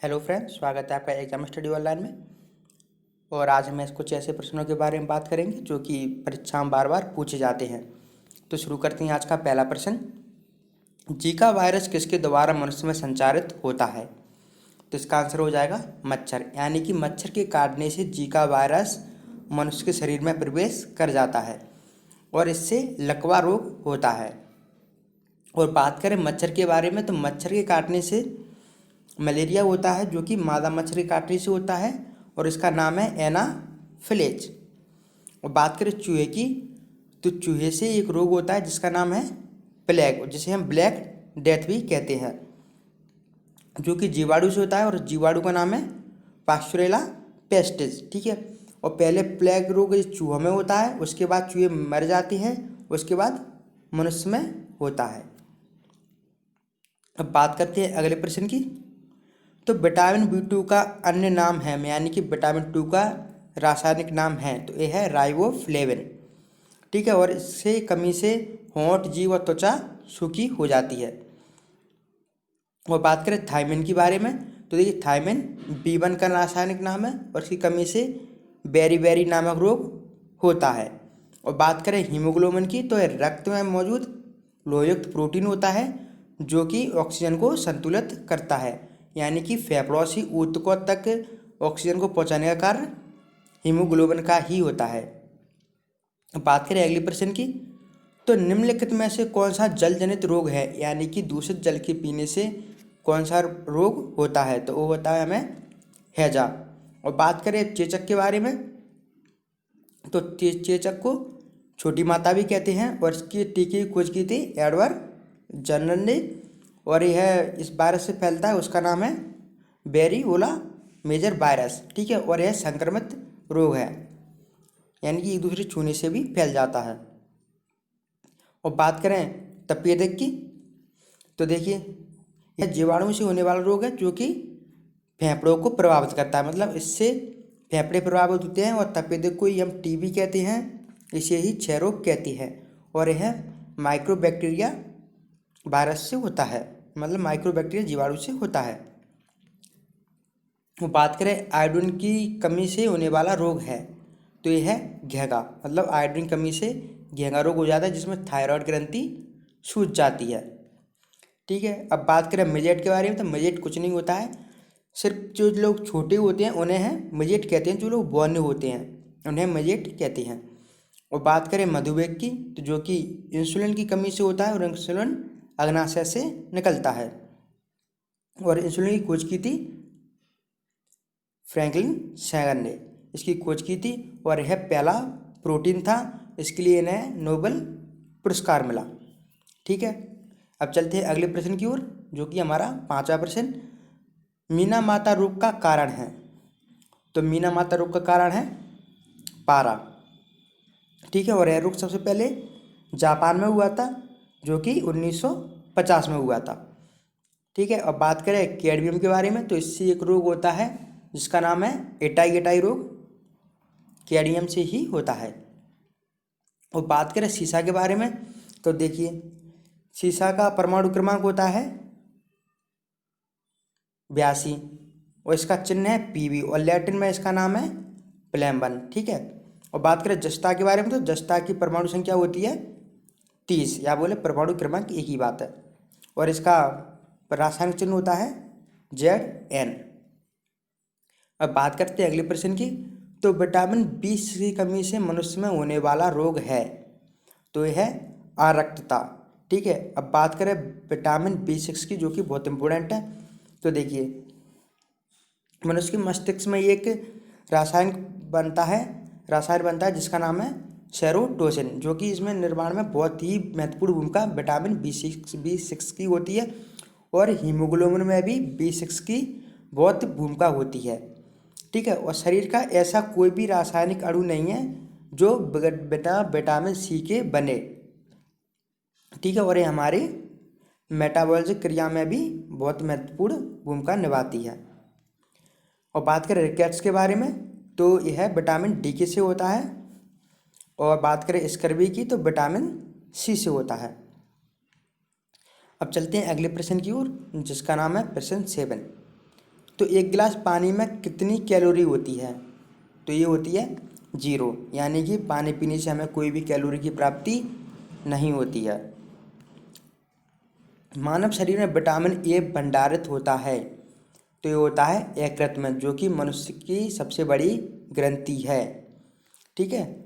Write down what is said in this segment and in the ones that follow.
Hello friends, स्वागत है आपका एग्जाम स्टडी ऑनलाइन में। और आज हम कुछ ऐसे प्रश्नों के बारे में बात करेंगे जो कि परीक्षा में बार बार पूछे जाते हैं। तो शुरू करते हैं आज का पहला प्रश्न। जीका वायरस किसके द्वारा मनुष्य में संचारित होता है? तो इसका आंसर हो जाएगा मच्छर, यानी कि मच्छर के काटने से जीका वायरस मनुष्य के शरीर में प्रवेश कर जाता है और इससे लकवा रोग होता है। और बात करें मच्छर के बारे में, तो मच्छर के काटने से मलेरिया होता है, जो कि मादा मच्छर के काटने से होता है और इसका नाम है एनाफिलेज। और बात करें चूहे की, तो चूहे से एक रोग होता है जिसका नाम है प्लेग, जिसे हम ब्लैक डेथ भी कहते हैं, जो कि जीवाणु से होता है और जीवाणु का नाम है पास्चुरेला पेस्टिस। ठीक है। और पहले प्लेग रोग चूहों में होता है, उसके बाद चूहे मर जाते हैं, उसके बाद मनुष्य में होता है। अब बात करते हैं अगले प्रश्न की। तो विटामिन B2 का अन्य नाम है, यानी कि विटामिन 2 का रासायनिक नाम है, तो यह है राइबोफ्लेविन। ठीक है। और इससे कमी से होंठ, जीभ और त्वचा सूखी हो जाती है। और बात करें थायमिन के बारे में, तो देखिए थायमिन B1 का रासायनिक नाम है और इसकी कमी से बेरी नामक रोग होता है। और बात करें हीमोग्लोबिन की, तो यह रक्त में मौजूद लोहयुक्त प्रोटीन होता है जो कि ऑक्सीजन को संतुलित करता है, यानी कि फेफड़ों से ऊतकों तक ऑक्सीजन को पहुंचाने का कार्य हीमोग्लोबिन का ही होता है। बात करें अगले प्रश्न की, तो निम्नलिखित में से कौन सा जल जनित रोग है, यानी कि दूषित जल के पीने से कौन सा रोग होता है? तो वो होता है हमें हैजा। और बात करें चेचक के बारे में, तो चेचक को छोटी माता भी कहते हैं और इसकी टीके की खोज की थी एडवर्ड जनर ने। और यह इस वायरस से फैलता है, उसका नाम है वेरिओला मेजर वायरस। ठीक है। और यह संक्रमित रोग है, यानी कि एक दूसरे छूने से भी फैल जाता है। और बात करें तपेदिक की, तो देखिए यह जीवाणु से होने वाला रोग है जो कि फेफड़ों को प्रभावित करता है, मतलब इससे फेफड़े प्रभावित होते हैं। और तपेदिक को ही हम टीबी कहते हैं, इसे ही क्षय रोग कहती है। और यह माइक्रोबैक्टीरिया वायरस से होता है, मतलब माइक्रोबैक्टीरिया जीवाणु से होता है। वो बात करें आयोडीन की कमी से होने वाला रोग है, तो यह है घेंघा, मतलब आयोडीन कमी से घेंघा रोग हो जाता है जिसमें थायराइड ग्रंथि सूज जाती है। ठीक है। अब बात करें मिजेट के बारे में, तो मिजेट कुछ नहीं होता है, सिर्फ जो लोग छोटे होते हैं उन्हें हैं मिजेट कहते हैं, जो लोग बौने होते हैं उन्हें मिजेट कहते हैं। और बात करें मधुमेह की, तो जो कि इंसुलिन की कमी से होता है और इंसुलिन अग्नाशय से निकलता है। और इंसुलिन की खोज की थी फ्रैंकलिन सैगन ने, इसकी खोज की थी और यह पहला प्रोटीन था, इसके लिए इन्हें नोबेल पुरस्कार मिला। ठीक है। अब चलते हैं अगले प्रश्न की ओर, जो कि हमारा पांचवा प्रश्न मीना माता रोग का कारण है। तो मीना माता रोग का कारण है पारा। ठीक है। और यह रोग सबसे पहले जापान में हुआ था, जो कि 1950 में हुआ था। ठीक है। अब बात करें कैडमियम के बारे में, तो इससे एक रोग होता है जिसका नाम है एटाई रोग, कैडमियम से ही होता है। और बात करें सीसा के बारे में, तो देखिए सीसा का परमाणु क्रमांक होता है 82 और इसका चिन्ह है Pb और लैटिन में इसका नाम है प्लेम्बन। ठीक है। और बात करें जस्ता के बारे में, तो जस्ता की परमाणु संख्या होती है 30, या बोले परमाणु क्रमांक एक ही बात है। और इसका रासायनिक चिन्ह होता है Zn। अब बात करते हैं अगले प्रश्न की, तो विटामिन B की कमी से मनुष्य में होने वाला रोग है, तो यह है आरक्तता। ठीक है। अब बात करें विटामिन B6 की, जो कि बहुत इंपॉर्टेंट है, तो देखिए मनुष्य के मस्तिष्क में एक रासायन बनता है जिसका नाम है सेरोटोसिन, जो कि इसमें निर्माण में बहुत ही महत्वपूर्ण भूमिका विटामिन B6 की होती है। और हीमोग्लोबिन में भी B6 की बहुत भूमिका होती है। ठीक है। और शरीर का ऐसा कोई भी रासायनिक अणु नहीं है जो बिना विटामिन C के बने। ठीक है। और ये हमारी मेटाबॉलिक क्रिया में भी बहुत महत्वपूर्ण भूमिका निभाती है। और बात करें रिकेट्स के बारे में, तो यह विटामिन D के से होता है। और बात करें स्कर्वी की, तो विटामिन C से होता है। अब चलते हैं अगले प्रश्न की ओर, जिसका नाम है प्रश्न 7। तो एक गिलास पानी में कितनी कैलोरी होती है? तो ये होती है 0, यानी कि पानी पीने से हमें कोई भी कैलोरी की प्राप्ति नहीं होती है। मानव शरीर में विटामिन ए भंडारित होता है, तो ये होता है यकृत में, जो कि मनुष्य की सबसे बड़ी ग्रंथि है। ठीक है,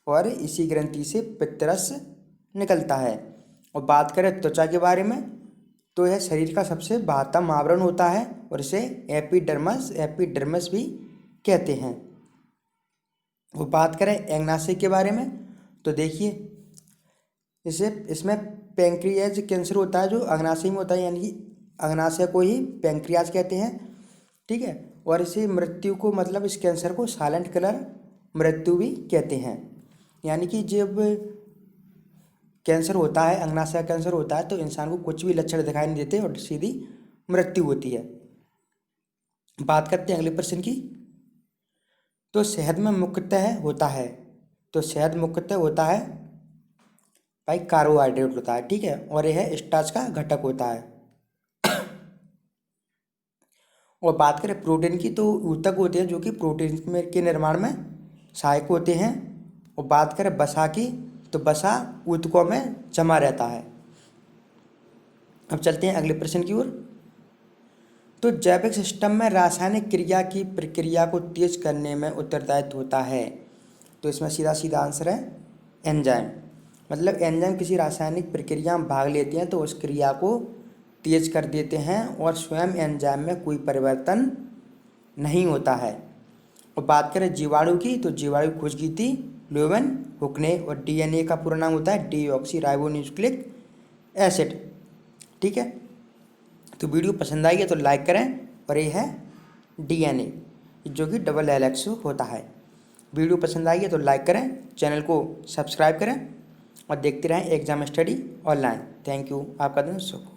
और इसी ग्रंथि से पित्तरस निकलता है। और बात करें त्वचा के बारे में, तो यह शरीर का सबसे बाहरतम आवरण होता है और इसे एपिडर्मिस भी कहते हैं। वो बात करें अग्नाशय के बारे में, तो देखिए इसमें पैंक्रियाज कैंसर होता है जो अग्नाशय में होता है, यानी कि अग्नाशय को ही पैंक्रियाज कहते हैं। ठीक है, और इसे मृत्यु को, मतलब इस कैंसर को साइलेंट किलर मृत्यु भी कहते हैं। यानी कि जब कैंसर होता है, अग्नाशय कैंसर होता है, तो इंसान को कुछ भी लक्षण दिखाई नहीं देते और सीधी मृत्यु होती है। बात करते हैं अगले प्रश्न की। तो शहद में मुख्यतः होता है, तो शहद मुख्यतः होता है भाई कार्बोहाइड्रेट होता है। ठीक है, और यह स्टार्च का घटक होता है। और बात करें प्रोटीन की, तो ऊतक होते हैं जो कि प्रोटीन के निर्माण में सहायक होते हैं। और बात करें वसा की, तो वसा ऊतकों में जमा रहता है। अब चलते हैं अगले प्रश्न की ओर। तो जैविक सिस्टम में रासायनिक क्रिया की प्रक्रिया को तेज करने में उत्तरदायित्व होता है, तो इसमें सीधा सीधा आंसर है एंजाइम। मतलब एंजाइम किसी रासायनिक प्रक्रिया में भाग लेते हैं तो उस क्रिया को तेज कर देते हैं और स्वयं एंजाइम में कोई परिवर्तन नहीं होता है। और बात करें जीवाणु की, तो जीवाणु खोज की थी लोवेन हुक ने, और डीएनए का पूरा नाम होता है डीऑक्सीराइबोन्यूक्लिक एसिड। ठीक है, तो वीडियो पसंद आई है तो लाइक करें। और ये है डीएनए जो कि LLX होता है। वीडियो पसंद आई है तो लाइक करें, चैनल को सब्सक्राइब करें और देखते रहें exam study online. Thank you, आपका दिन शुभ हो।